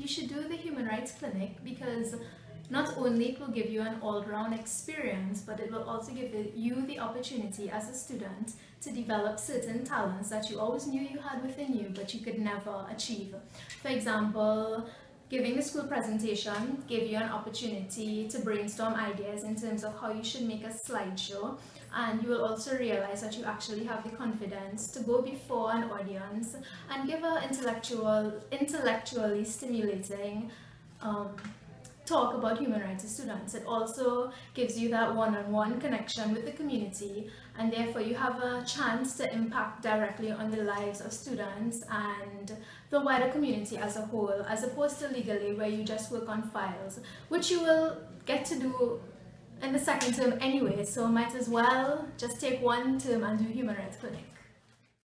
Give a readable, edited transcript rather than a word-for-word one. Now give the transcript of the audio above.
should do the Human Rights Clinic because not only it will give you an all-round experience, but it will also give you the opportunity as a student to develop certain talents that you always knew you had within you, but you could never achieve. For example, giving a school presentation gave you an opportunity to brainstorm ideas in terms of how you should make a slideshow, and you will also realize that you actually have the confidence to go before an audience and give an intellectually stimulating talk about human rights to students. It also gives you that one-on-one connection with the community, and therefore you have a chance to impact directly on the lives of students and the wider community as a whole, as opposed to legally where you just work on files, which you will get to do in the second term anyway, so might as well just take one term and do Human Rights Clinic.